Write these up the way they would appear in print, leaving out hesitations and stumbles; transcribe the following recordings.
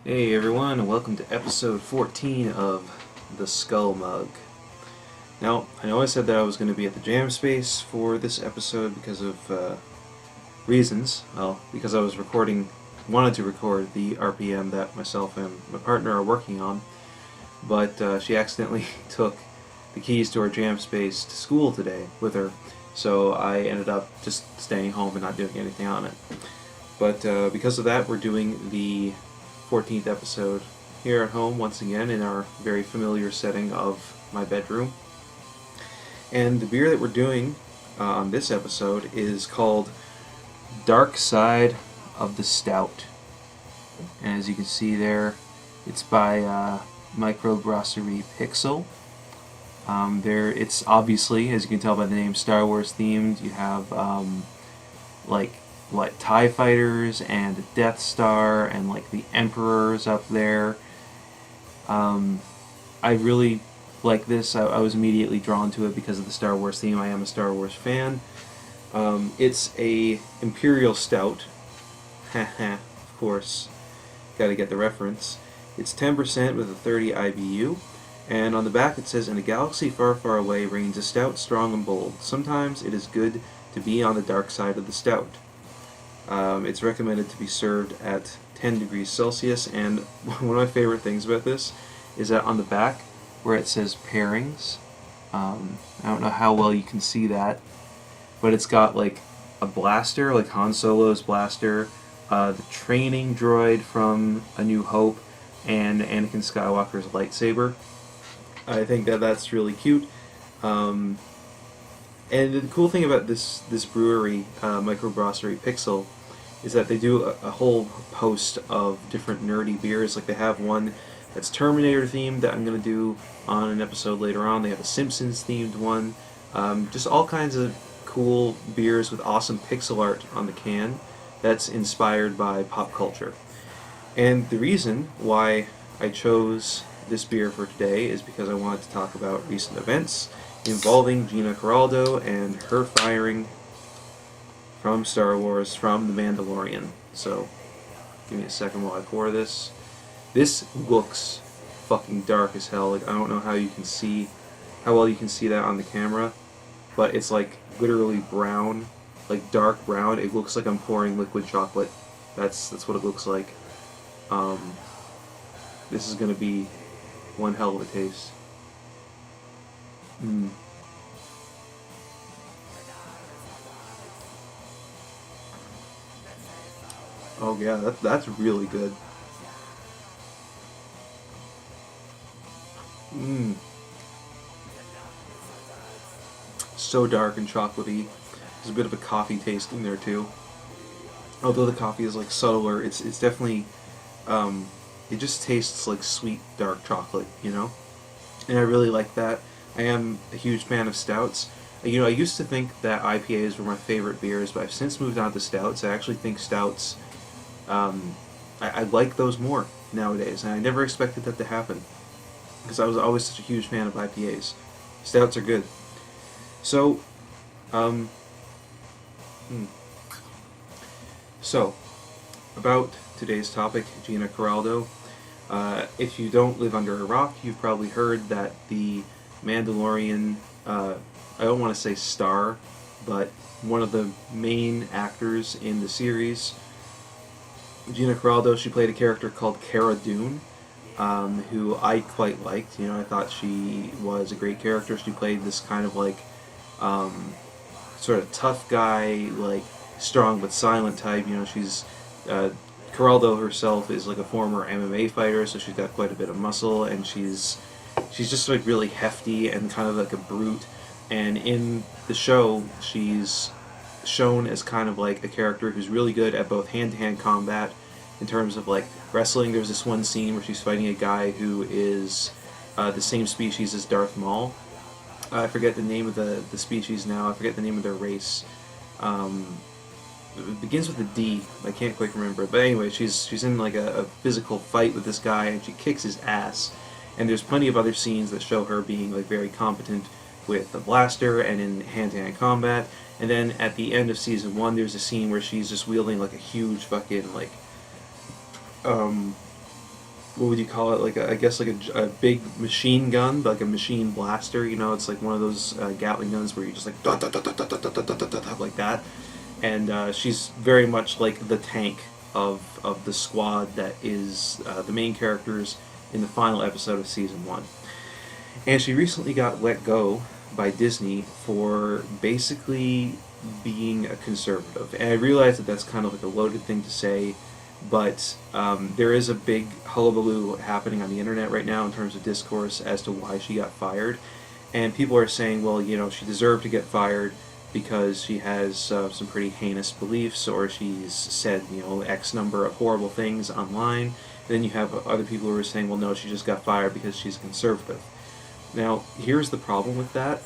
Hey everyone, and welcome to episode 14 of The Skull Mug. Now, I know I said that I was going to be at the Jam Space for this episode because of reasons. Well, because I was wanted to record the RPM that myself and my partner are working on, but she accidentally took the keys to our Jam Space to school today with her, so I ended up just staying home and not doing anything on it. But because of that, we're doing the 14th episode here at home once again in our very familiar setting of my bedroom. And the beer that we're doing on this episode is called Dark Side of the Stout. And as you can see there, it's by Microbrasserie Pixel. It's obviously, as you can tell by the name, Star Wars themed. You have like TIE fighters and a Death Star and like the Emperors up there. I really like this. I was immediately drawn to it because of the Star Wars theme. I am a Star Wars fan. It's a Imperial Stout. Haha, of course. Gotta get the reference. It's 10% with a 30 IBU. And on the back it says, "In a galaxy far, far away reigns a stout, strong and bold. Sometimes it is good to be on the dark side of the stout." It's recommended to be served at 10 degrees Celsius, and one of my favorite things about this is that on the back, where it says pairings, I don't know how well you can see that, but it's got like a blaster, like Han Solo's blaster, the training droid from A New Hope, and Anakin Skywalker's lightsaber. I think that that's really cute. And the cool thing about this brewery, Microbrasserie Pixel, is that they do a whole host of different nerdy beers. Like they have one that's Terminator themed that I'm going to do on an episode later on. They have a Simpsons themed one. Just all kinds of cool beers with awesome pixel art on the can that's inspired by pop culture. And the reason why I chose this beer for today is because I wanted to talk about recent events involving Gina Caraldo and her firing from Star Wars, from The Mandalorian. So, give me a second while I pour this. This looks fucking dark as hell. Like, I don't know how well you can see that on the camera, but it's like literally brown, like dark brown. It looks like I'm pouring liquid chocolate. That's what it looks like. This is gonna be one hell of a taste. Oh yeah, that's really good. So dark and chocolatey. There's a bit of a coffee taste in there too. Although the coffee is like subtler, it's definitely it just tastes like sweet dark chocolate, you know? And I really like that. I am a huge fan of stouts. You know, I used to think that IPAs were my favorite beers, but I've since moved on to stouts. I actually think stouts, I like those more nowadays, and I never expected that to happen because I was always such a huge fan of IPAs. Stouts are good. So, So, about today's topic, Gina Caraldo. If you don't live under a rock, you've probably heard that the Mandalorian, I don't want to say star, but one of the main actors in the series, Gina Caraldo, she played a character called Cara Dune, who I quite liked. You know, I thought she was a great character. She played this kind of like sort of tough guy, like strong but silent type. You know, she's Caraldo herself is like a former MMA fighter, so she's got quite a bit of muscle, and she's just like really hefty and kind of like a brute. And in the show, she's shown as kind of like a character who's really good at both hand-to-hand combat in terms of like wrestling. There's this one scene where she's fighting a guy who is the same species as Darth Maul. I forget the name of the species now. I forget the name of their race. It begins with a D. I can't quite remember it. But anyway, she's in like a physical fight with this guy, and she kicks his ass. And there's plenty of other scenes that show her being like very competent with the blaster and in hand-to-hand combat. And then at the end of season 1, there's a scene where she's just wielding like a huge fucking like what would you call it? Like I guess like a big machine gun, like a machine blaster. You know, it's like one of those Gatling guns where you just like dot, dot, dot, dot, dot, dot, dot, dot, dot, like that. And she's very much like the tank of the squad that is the main characters in the final episode of season 1. And she recently got let go by Disney for basically being a conservative. And I realize that that's kind of like a loaded thing to say, but there is a big hullabaloo happening on the internet right now in terms of discourse as to why she got fired. And people are saying, well, you know, she deserved to get fired because she has some pretty heinous beliefs, or she's said, you know, X number of horrible things online. Then you have other people who are saying, well, no, she just got fired because she's a conservative. Now, here's the problem with that,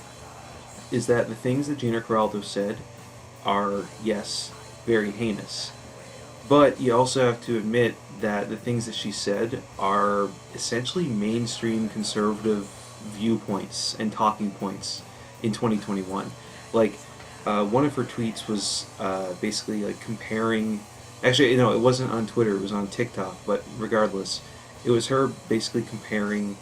is that the things that Gina Caraldo said are, yes, very heinous. But you also have to admit that the things that she said are essentially mainstream conservative viewpoints and talking points in 2021. Like, one of her tweets was basically like comparing. Actually, no, it wasn't on Twitter. It was on TikTok. But regardless, it was her basically comparing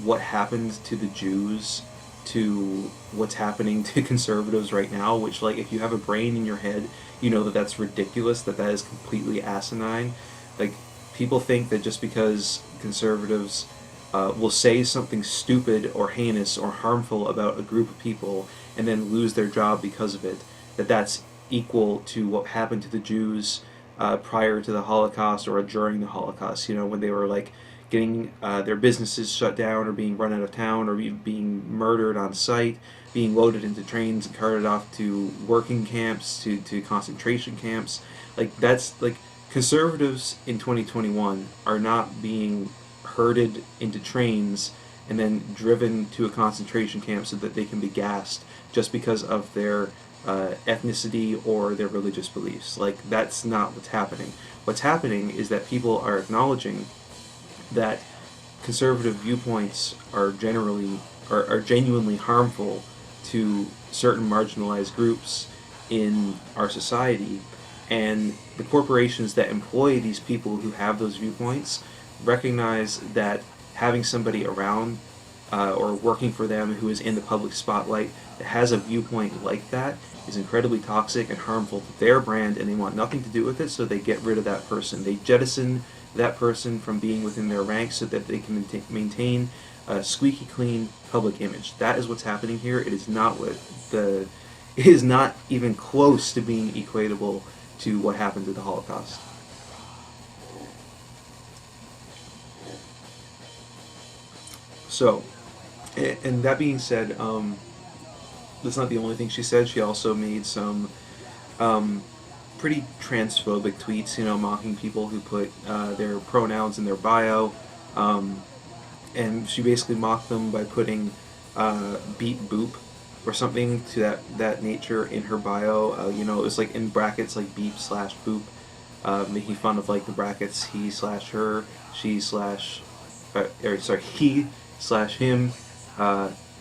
what happened to the Jews to what's happening to conservatives right now. Which, like, if you have a brain in your head, you know that that's ridiculous. That is completely asinine. Like, people think that just because conservatives will say something stupid or heinous or harmful about a group of people and then lose their job because of it, that's equal to what happened to the Jews prior to the Holocaust or during the Holocaust, you know, when they were like getting their businesses shut down or being run out of town or being murdered on site, being loaded into trains and carted off to working camps, to concentration camps. Like, that's like, conservatives in 2021 are not being herded into trains and then driven to a concentration camp so that they can be gassed just because of their ethnicity or their religious beliefs. Like, that's not what's happening. What's happening is that people are acknowledging that conservative viewpoints are genuinely harmful to certain marginalized groups in our society, and the corporations that employ these people who have those viewpoints recognize that having somebody around or working for them who is in the public spotlight that has a viewpoint like that is incredibly toxic and harmful to their brand, and they want nothing to do with it, so they get rid of that person. They jettison that person from being within their ranks so that they can maintain a squeaky clean public image. That is what's happening here. It is not it is not even close to being equatable to what happened to the Holocaust. So, and that being said, that's not the only thing she said. She also made some pretty transphobic tweets, you know, mocking people who put their pronouns in their bio. And she basically mocked them by putting beep boop or something to that nature in her bio. You know, it was like in brackets, like beep slash boop, making fun of like the brackets he slash her, she slash, he slash him,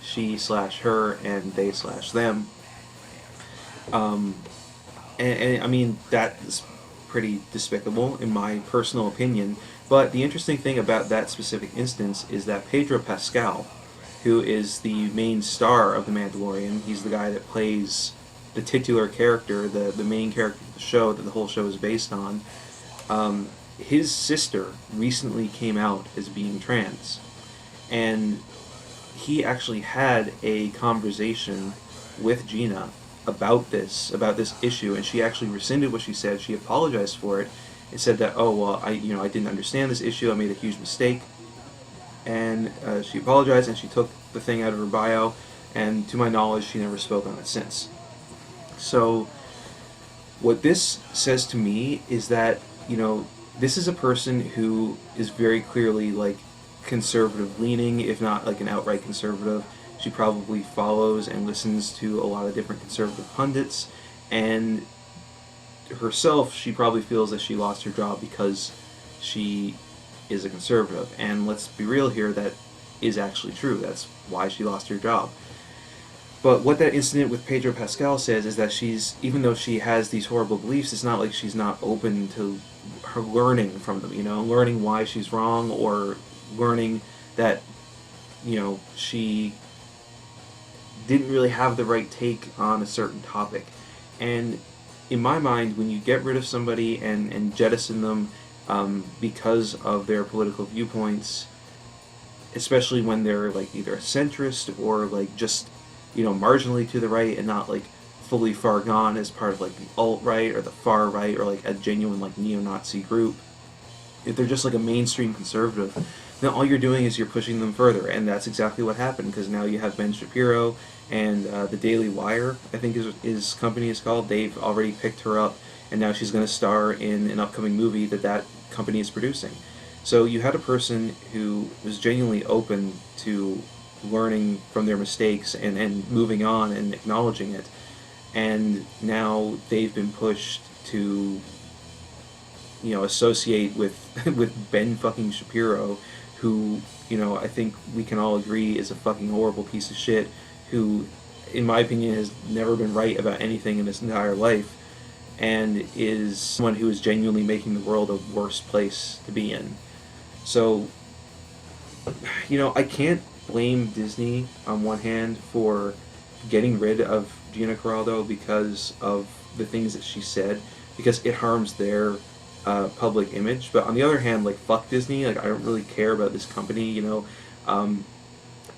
she slash her, and they slash them. And I mean, that is pretty despicable in my personal opinion. But the interesting thing about that specific instance is that Pedro Pascal, who is the main star of The Mandalorian, he's the guy that plays the titular character, the main character of the show that the whole show is based on, his sister recently came out as being trans. And he actually had a conversation with Gina about this issue, and she actually rescinded what she said. She apologized for it and said that, oh, well, I didn't understand this issue, I made a huge mistake. And she apologized, and she took the thing out of her bio, and to my knowledge, she never spoke on it since. So what this says to me is that, you know, this is a person who is very clearly, like, conservative leaning, if not like an outright conservative. She probably follows and listens to a lot of different conservative pundits, and herself, she probably feels that she lost her job because she is a conservative. And let's be real here, that is actually true. That's why she lost her job. But what that incident with Pedro Pascal says is that even though she has these horrible beliefs, it's not like she's not open to her learning from them, learning why she's wrong, or learning that, she didn't really have the right take on a certain topic. And in my mind, when you get rid of somebody and jettison them because of their political viewpoints, especially when they're like either a centrist or like just marginally to the right and not like fully far gone as part of like the alt-right or the far right or like a genuine like neo-Nazi group, if they're just like a mainstream conservative, then all you're doing is you're pushing them further. And that's exactly what happened, because now you have Ben Shapiro and the Daily Wire, I think his company is called. They've already picked her up, and now she's going to star in an upcoming movie that company is producing. So you had a person who was genuinely open to learning from their mistakes and moving on and acknowledging it, and now they've been pushed to associate with with Ben fucking Shapiro, who I think we can all agree is a fucking horrible piece of shit, who in my opinion has never been right about anything in his entire life, and is someone who is genuinely making the world a worse place to be in. So I can't blame Disney on one hand for getting rid of Gina Caraldo because of the things that she said, because it harms their public image. But on the other hand, like, fuck Disney. Like, I don't really care about this company.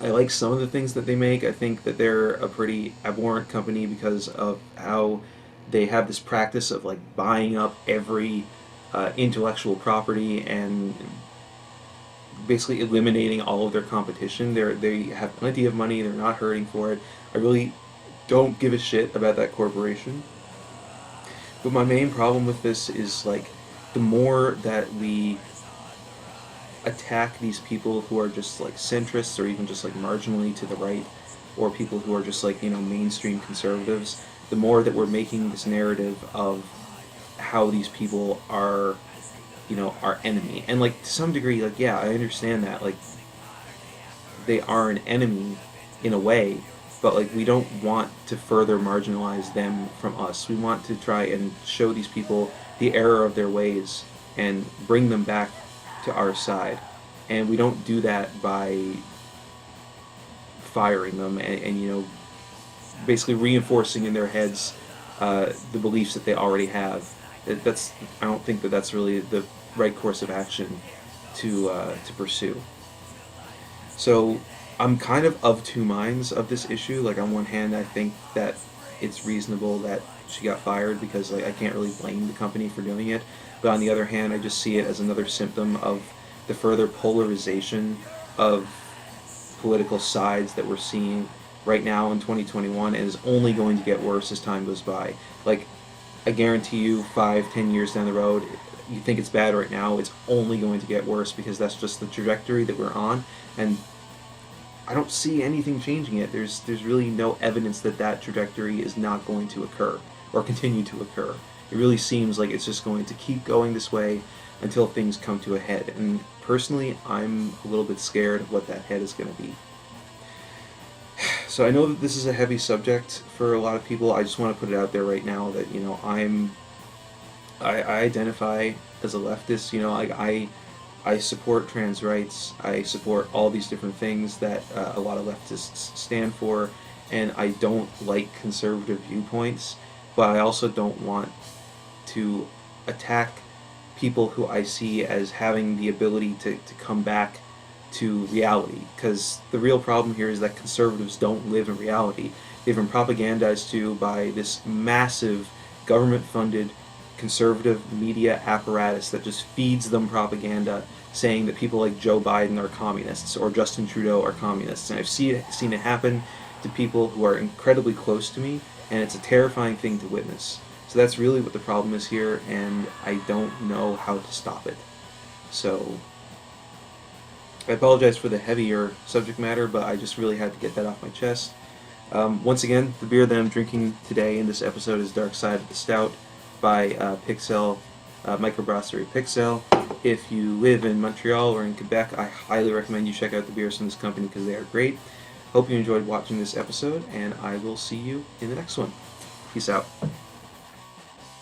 I like some of the things that they make. I think that they're a pretty abhorrent company because of how they have this practice of like buying up every intellectual property and basically eliminating all of their competition. They have plenty of money. They're not hurting for it. I really don't give a shit about that corporation. But my main problem with this is like, the more that we attack these people who are just like centrists or even just like marginally to the right, or people who are just like mainstream conservatives, the more that we're making this narrative of how these people are our enemy. And like, to some degree, like, yeah, I understand that, like, they are an enemy in a way, but like, we don't want to further marginalize them from us. We want to try and show these people the error of their ways and bring them back to our side. And we don't do that by firing them and basically reinforcing in their heads the beliefs that they already have. I don't think that that's really the right course of action to pursue. So I'm kind of two minds of this issue. Like, on one hand, I think that it's reasonable that she got fired, because like, I can't really blame the company for doing it. But on the other hand, I just see it as another symptom of the further polarization of political sides that we're seeing right now in 2021, and is only going to get worse as time goes by. Like, I guarantee you 5-10 years down the road, you think it's bad right now, it's only going to get worse, because that's just the trajectory that we're on, and I don't see anything changing it. There's really no evidence that trajectory is not going to occur or continue to occur. It really seems like it's just going to keep going this way until things come to a head, and personally, I'm a little bit scared of what that head is going to be. So I know that this is a heavy subject for a lot of people. I just want to put it out there right now that I identify as a leftist. I support trans rights. I support all these different things that a lot of leftists stand for, and I don't like conservative viewpoints, but I also don't want to attack people who I see as having the ability to come back to reality, because the real problem here is that conservatives don't live in reality. They've been propagandized to by this massive government-funded conservative media apparatus that just feeds them propaganda saying that people like Joe Biden are communists or Justin Trudeau are communists. And I've seen it happen to people who are incredibly close to me, and it's a terrifying thing to witness. So that's really what the problem is here, and I don't know how to stop it. So I apologize for the heavier subject matter, but I just really had to get that off my chest. Once again, the beer that I'm drinking today in this episode is Dark Side of the Stout by Pixel, Microbrasserie Pixel. If you live in Montreal or in Quebec, I highly recommend you check out the beers from this company because they are great. Hope you enjoyed watching this episode, and I will see you in the next one. Peace out.